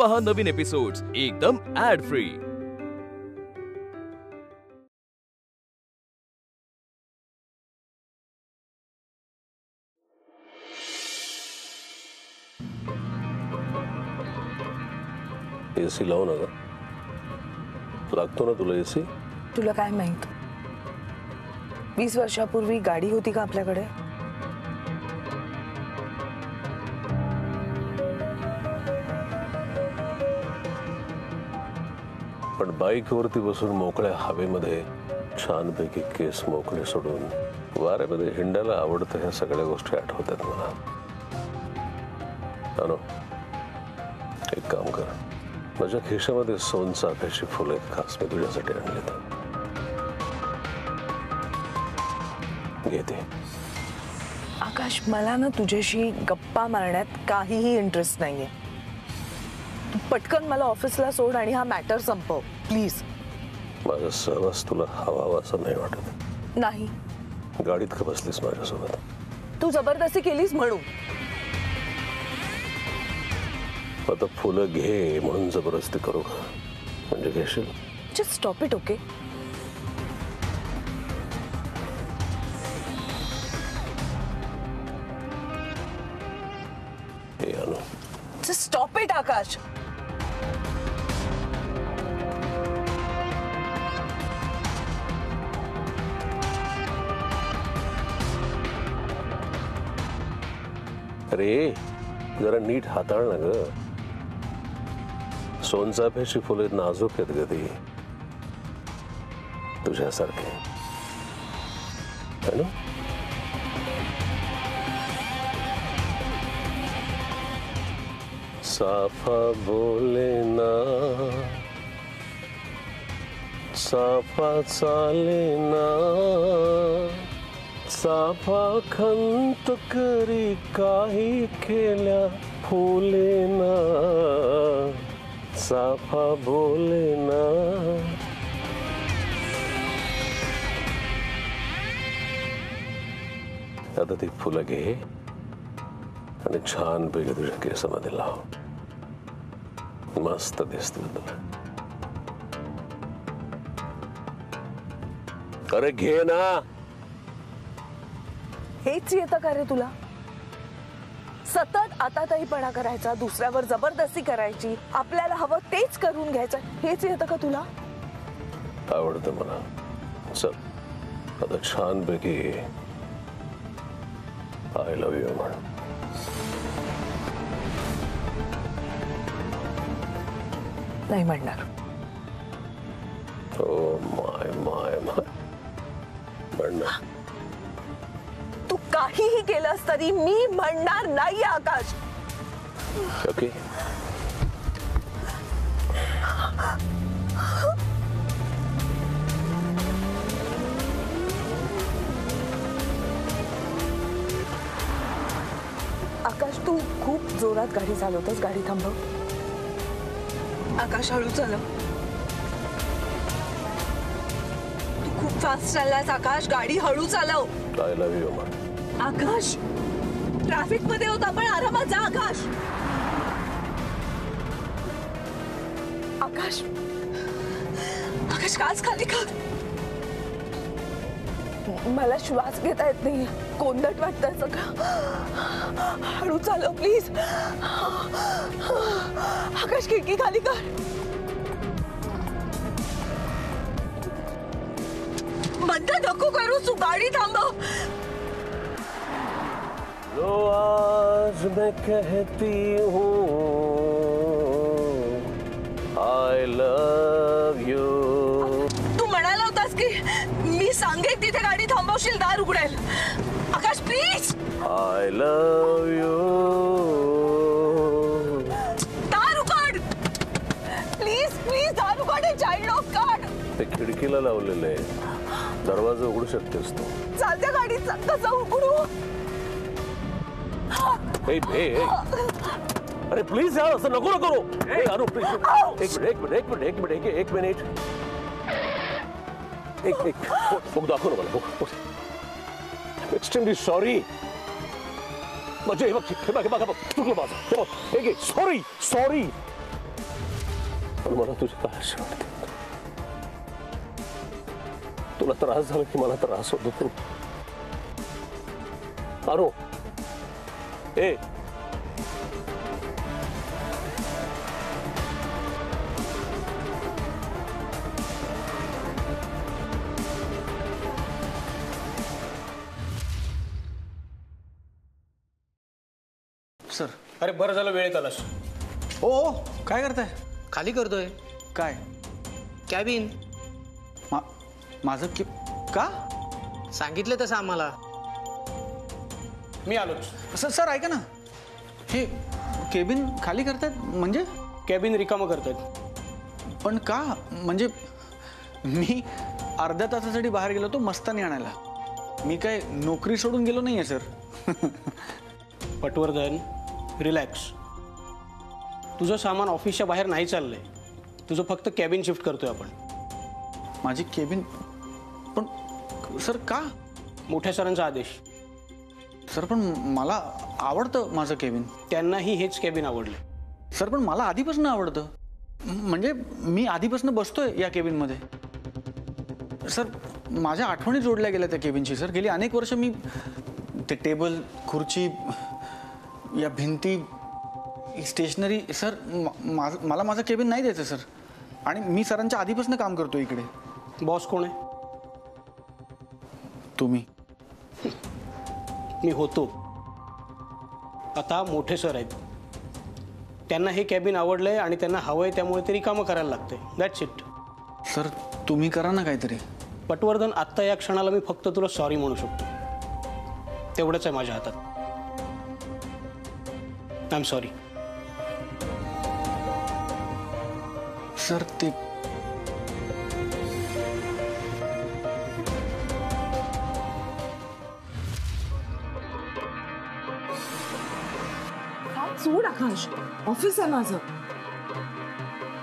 पहा नवीन एपिसोड्स एकदम add free. AC लावू नका, लागतो ना तुला एसी? तुला काय माहित 20 वर्षापूर्वी गाडी होती का आपल्याकडे? पण बाईकवरती बसून मोकळ्या हवेमध्ये छानपैकी केस मोकळे सोडून वाऱ्यामध्ये हिंडायला आवडतं, ह्या सगळ्या गोष्टी आठवतात मला। अनो, एक काम कर, माझ्या खिशामध्ये सोनचाफ्याची फुलं आहेत, खास मी तुझ्यासाठी आणलीत, घेते। आकाश, मला ना तुझ्याशी गप्पा मारण्यात काहीही इंटरेस्ट नाहीये। तू पटकन मला ऑफिसला सोड आणि हा मॅटर संपव प्लीज। माझा सहवास तुला हवा असं नाही वाटत? नाही। गाडीत का बसलीस माझ्यासोबत? तू जबरदस्ती केलीस म्हणून। आता फुलं घे म्हणून जबरदस्ती करू का? म्हणजे घेशील? Just stop it, okay? हे अनु, जस्ट स्टॉप इट आकाश। अरे जरा नीट हाताळ ना ग, सोनचाफ्याची फुले नाजूक आहेत गती, तुझ्यासारखे है ना? साफा बोले ना, साफा चाले ना, साफा खंत करी काही केल्या फुले ना, साफा बोले ना। आता ती फुलं घे आणि छान पैकी तुझ्या केसामध्ये लाव, मस्त दिसतील तुला। अरे घे ना। हेच येतं का रे तुला? सतत आताताईपणा करायचा, दुसऱ्यावर जबरदस्ती करायची, आपल्याला हवं तेच करून घ्यायचं, हेच येतं का तुला? आवडतं मला। चल आता छानपैकी आय लव्ह यू म्हण। नाही म्हणणार। ओ माय माय माय, म्हणणार। तू काहीही केलंस तरी मी म्हणणार नाही आकाश। ओके? आकाश, तू खूप जोरात गाडी चालवतोस, गाडी थांबव। आकाश, हळू चालव। तू खूप फास्ट चाललास आकाश, गाडी हळू चालव। आय लव्ह यू म्हण। आकाश, ट्रॅफिक मध्ये होता, पण आरामात जा आकाश। आकाश, आकाश काच खाली कर। मला श्वास घेता येत नाही, कोंदट वाटतंय सगळं। हळू चालव प्लीज। आकाश, खिडकी खाली कर। बंद नको करू, तू गाडी थांबव। लो आज मैं कहती हूँ I love you। तू म्हणाला होतास की मी सांगेन तिथे गाडी थांबवशील, दार उघडेल। आकाश प्लीज। I love you। दार उघड प्लीज, प्लीज दार उघड, चाइल्ड लॉक काढ। ते खिडकीला लावलेलं आहे, दरवाजा उघडू शकतेस तू। चालत्या गाडीचा कसं उघडू? अरे प्लीज यार, असं नको करू। अनु प्लीज, एक मिनिट। बुक दाखव ना मला, बुक। Extremely sorry. म्हणजे हे बघ, चुकलं माझं। सॉरी। पण मला तुझी काळजी वाटते. तुला त्रास झाला की मला त्रास होतो. अनु ए सर. अरे बरं झालं वेळेत आलास. ओ काय करताय? खाली करतोय काय? कॅबिन. माझं का? सांगितलं तसं आम्हाला. मी आलोच. सर ऐका ना, हे केबिन खाली करतायत म्हणजे? कॅबिन रिकामं करतायत. पण का? म्हणजे मी अर्ध्या तासासाठी बाहेर गेलो तो मस्तानी आणायला. मी काय नोकरी सोडून गेलो नाहीये सर. पटवर्धन रिलॅक्स. तुझं सामान ऑफिसच्या बाहेर नाही चाललंय. तुझं फक्त कॅबिन शिफ्ट करतोय आपण. माझी केबिन? पण सर का? मोठ्या सरांचा आदेश. सर पण मला आवडतं माझं केबिन. त्यांनाही हेच कॅबिन आवडले. सर पण मला आधीपासून आवडतं. म्हणजे मी आधीपासून बसतोय या केबिनमध्ये. सर माझ्या आठवणी जोडल्या गेल्या त्या केबिनशी. सर गेली अनेक वर्ष मी ते टेबल, खुर्ची, या भिंती, स्टेशनरी. सर मला माझं केबिन नाही द्यायचं सर. आणि मी सरांच्या आधीपासून काम करतो इकडे. बॉस कोण आहे? तुम्ही. मी होतो. आता मोठे सर आहेत. त्यांना हे कॅबिन आवडलंय आणि त्यांना हवंय, त्यामुळे ते रिकामं करायला लागतंय. That's it. सर तुम्ही करा ना काहीतरी. पटवर्धन आत्ता या क्षणाला मी फक्त तुला सॉरी म्हणू शकतो. तेवढंच आहे माझ्या हातात. I am sorry. सर ते सोड आकाश, ऑफिस आहे माझं.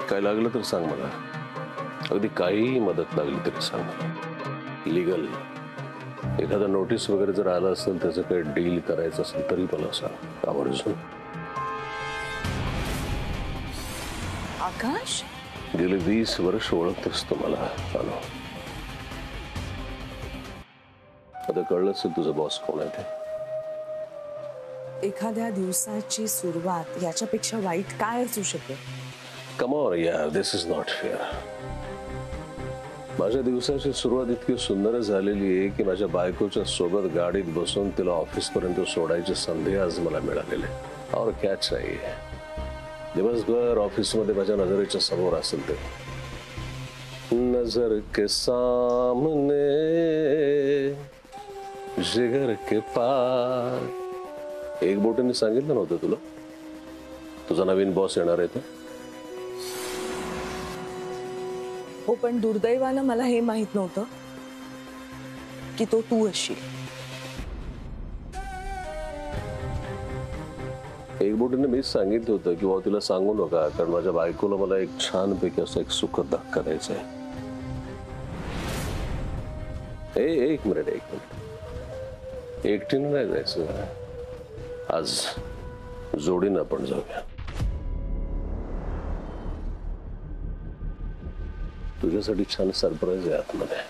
काय लागलं तर सांग मला. अगदी काही मदत लागली तरी सांग मला. लिगल एखादा नोटीस वगैरे जर आलं असेल, त्याचं काही डील करायचं असेल तरी मला सांग आवर्जून. आकाश, गेले 20 वर्ष ओळखतेस तू मला. आता कळलं असेल तुझा बॉस कोण आहे ते. एखाद्या दिवसाची सुरुवात याच्यापेक्षा वाईट काय असू शकेल? कम ऑन यार, दिस इज नॉट फेअर. माझ्या दिवसाची सुरुवात इतकी सुंदर झालेली आहे की माझ्या बायकोच्या सोबत गाडीत बसून तिला ऑफिस पर्यंत सोडायची संधी आज मला मिळालेली आहे. और क्या चाहिए. दिवसभर ऑफिस मध्ये माझ्या नजरेच्या समोर असेल ते. नजर के सामने जिगर के पार. एक बोटीने सांगितलं नव्हतं तुला तुझा नवीन बॉस येणार आहे ते? हो, पण दुर्दैवानं मला हे माहित नव्हतं की तो तू असशील. एक बोटीने मीच सांगितलं होतं की बाबा तिला सांगू नका, कारण माझ्या बायकोला मला एक छानपैकी असं एक सुखद धक्का द्यायचा आहे. एक मिनिट. एकटीने नाही जायचं. आज जोडीनं आपण जाऊया. तुझ्यासाठी छान सरप्राईज आहे आतमध्ये.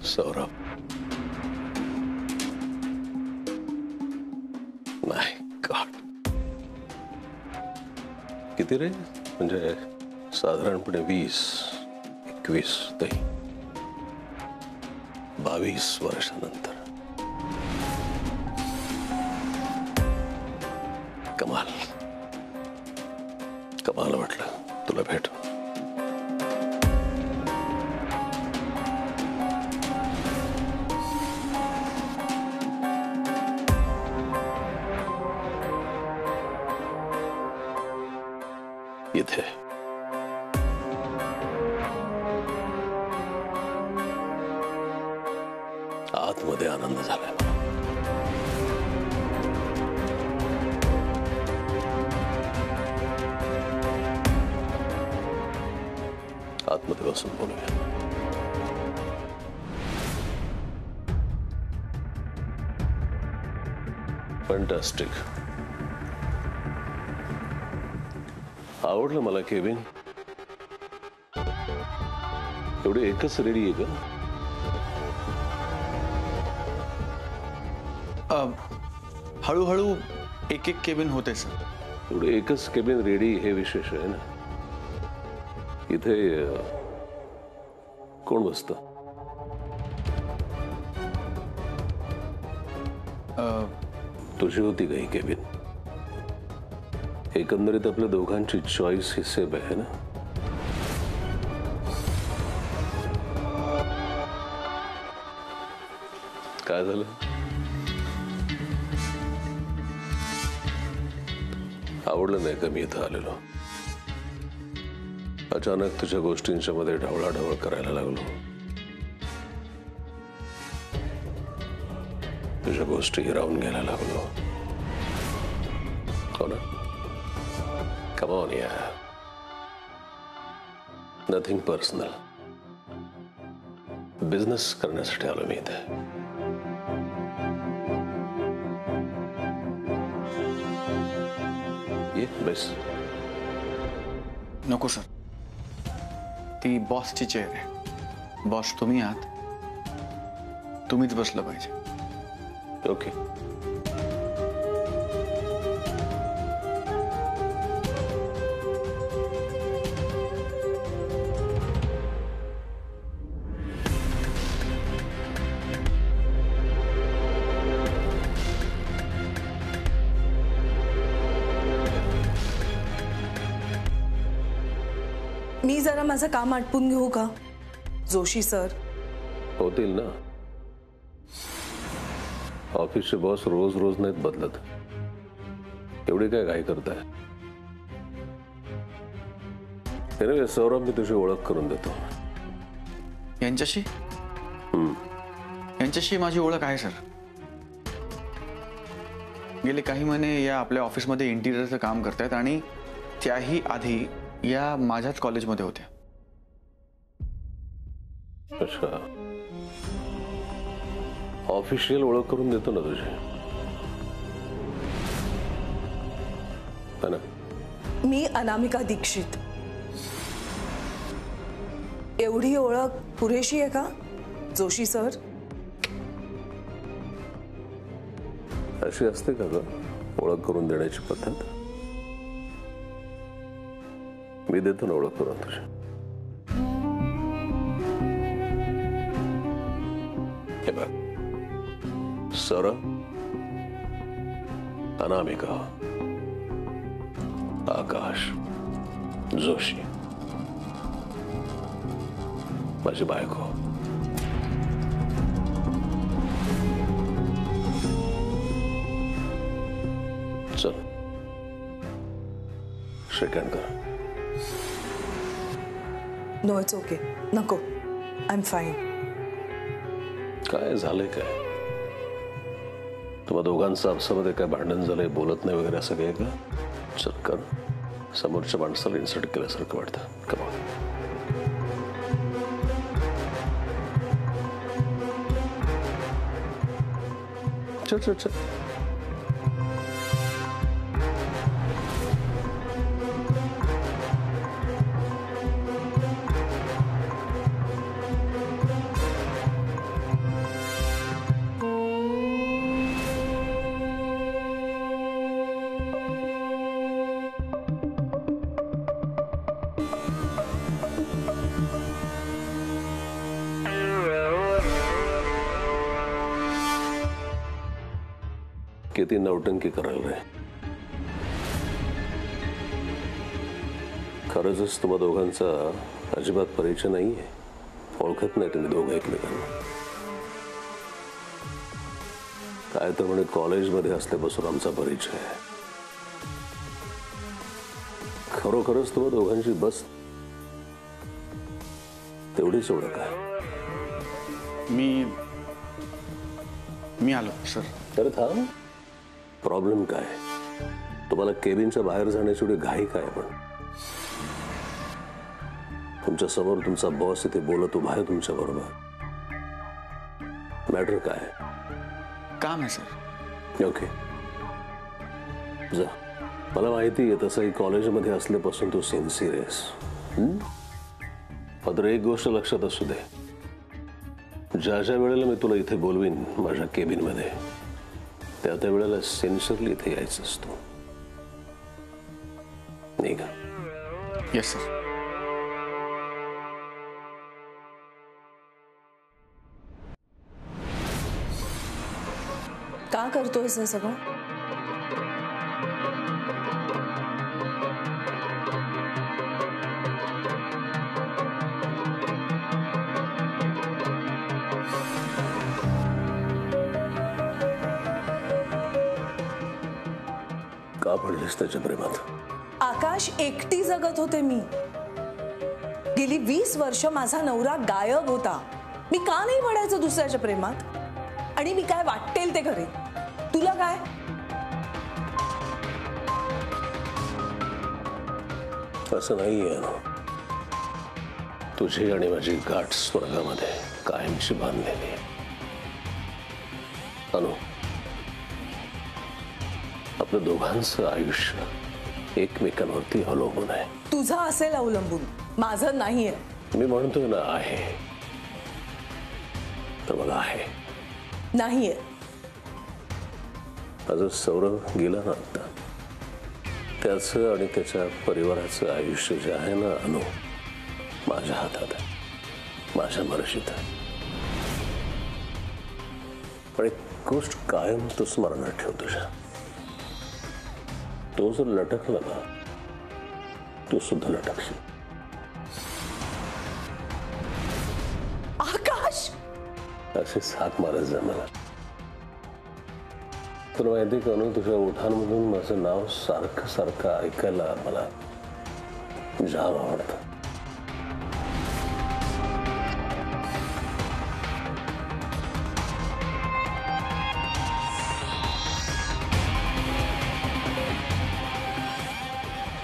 सौरभ, माय गॉड, किती रे? म्हणजे साधारणपणे 20-21 ते 22 वर्षानंतर. कमाल कमाल वाटलं तुला भेटून. इथे आतमध्ये आनंद झाला. आतमध्ये बसून बोलूया. फॅन्टास्टिक. आवडलं मला केविन. एवढी एकच रेडी आहे का? हळूहळू एक एक केबिन होते सर. एवढे एकच केबिन रेडी हे विशेष आहे ना. इथे कोण बसतं? तुझी होती का ही केबिन? एकंदरीत आपल्या दोघांची चॉईस ही सेम आहे ना. काय झालं? आवडलं नाही का मी इथं आलेलो? अचानक तुझ्या गोष्टींच्या मध्ये ढवळाढवळ करायला लागलो. तुझ्या गोष्टी हिरावून घ्यायला लागलो. हो ना? Come on, yeah. Nothing personal. Business करण्यासाठी आलो मी इथे. ये बस. नको सर, ती बॉसची चेअर आहे. बॉस तुम्ही आहात, तुम्हीच बसलं पाहिजे. ओके. मी जरा माझं काम आटपून घेऊ का जोशी सर? होतील ना. ऑफिसचे बॉस रोज रोज नाहीत बदलत. एवढी काय घाई करताय? एनिवे सौरभ, मी तुझी ओळख करून देतो. यांच्याशी यांच्याशी माझी ओळख आहे सर. गेले काही महिने या आपल्या ऑफिसमध्ये इंटिरियरचं काम करतायत आणि त्याही आधी या माझ्याच कॉलेजमध्ये होत्या. अच्छा, ऑफिशियल ओळख करून देतो ना तुझी, है ना? मी अनामिका दीक्षित. एवढी ओळख पुरेशी आहे का जोशी सर? अशी असते का ग ओळख करून देण्याची पद्धत? मी देतो ना ओळख करून तुझी. हे बघ, सौरभ, अनामिका, आकाश, जोशी, माझी बायको. चल शेक हँड कर. No, it's okay. नको, आय एम फाईन. काय झालंय काय? तुम्हा दोघांचं आपसामध्ये काय भांडण झालंय, बोलत नाही वगैरे असं काय का? चल कर. समोरच्या माणसाला इन्सल्ट केल्यासारखं वाटतं. कमा चल चल चल. किती नौटंकी करायला रे. खरंच तुम्हा दोघांचा अजिबात परिचय नाहीये. ओळखत नाही तुम्ही दोघं एकमेकांना. काय तर म्हणे कॉलेजमध्ये असल्यापासून आमचा परिचय आहे. खरोखरच तुम्हा दोघांची बस तेवढीच ओळख आहे? मी आलो सर. तर थांब, प्रॉब्लेम काय? तुम्हाला केबिनच्या बाहेर जाण्याची एवढी घाई काय? पण तुमच्या समोर तुमचा बॉस इथे बोलत उभा आहे तुमच्या बरोबर. मॅटर काय? काम आहे सर. ओके, जा. मला माहिती आहे तसंही कॉलेजमध्ये असल्यापासून तू सिन्सिअर आहेस. मात्र एक गोष्ट लक्षात असू दे, ज्या ज्या वेळेला मी तुला इथे बोलवीन माझ्या केबिनमध्ये, त्या वेळेला सिन्सिअरली इथे यायचं असतो. नाही का? Yes sir. का करतोयस हे सगळं? का पडलीस त्याच्या प्रेमात? आकाश, एकटी जगत होते मी. गेली 20 वर्ष माझा नवरा गायब होता. मी का नाही पडायचं दुसऱ्याच्या प्रेमात? आणि मी काय वाटेल ते करेन. तुला काय? असं नाहीये. तुझी आणि माझी गाठ स्वर्गामध्ये कायमची बांधलेली. अनु, आपलं दोघांचं आयुष्य एकमेकांवरती अवलंबून आहे. तुझं असेल अवलंबून, माझं नाहीये. मी म्हणतोय ना आहे, तर मला आहे. नाहीये. माझं सौरभ गेला ना आता, त्याचं आणि त्याच्या परिवाराचं आयुष्य जे आहे ना अनु, माझ्या हातात आहे, माझ्या मर्जीत आहे. पण एक गोष्ट कायम तू स्मरणात ठेव तुझ्या, तो जर लटकला ना, तू सुद्धा लटकशील. आकाश, असेच हाक मारत जा मला. तुला माहिती का ना, तुझ्या ओठांमधून माझं नाव सारखं सारखं ऐकायला मला जाम आवडतं.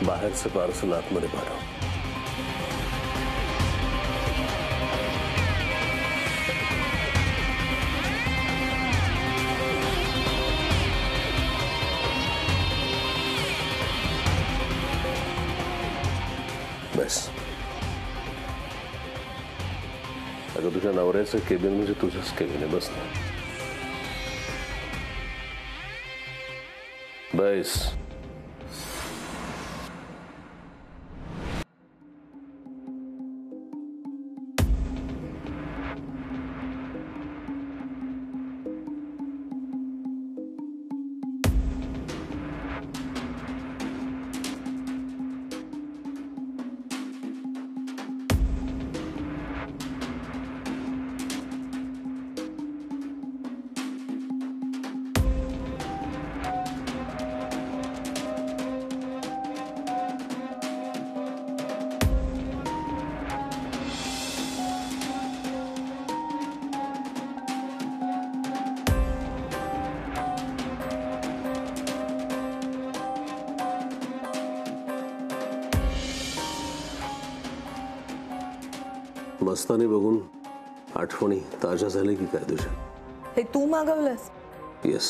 बाहेरचं पार्सल आतमध्ये पाठव. बस. अगं तुझ्या नवऱ्याचं केबिन म्हणजे तुझंच केबिन आहे. बस ना. बस. मस्तानी बघून आठवणी ताज्या झाल्या की काय तुझ्या? हे तू मागवलंस? येस,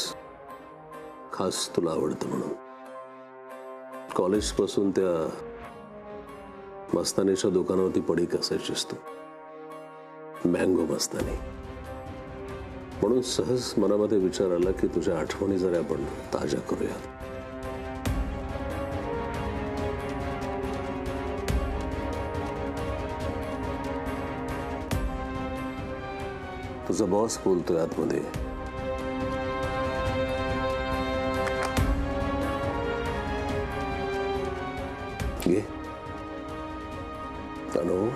खास तुला आवडतं म्हणून. कॉलेज पासून त्या मस्तानीच्या दुकानावरती पडीक असायचीस तू, मँगो मस्तानी. म्हणून सहज मनामध्ये विचार आला की तुझ्या आठवणी जरा आपण ताज्या करूया. तुझा बॉस बोलतोय आतमध्ये. घे. अनु,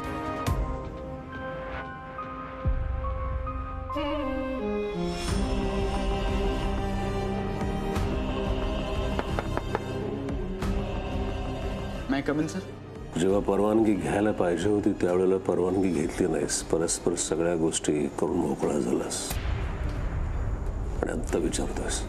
माय कमिन सर? जेव्हा परवानगी घ्यायला पाहिजे होती त्यावेळेला परवानगी घेतली नाहीस, परस्पर सगळ्या गोष्टी करून मोकळा झालास आणि आता विचारतोयस.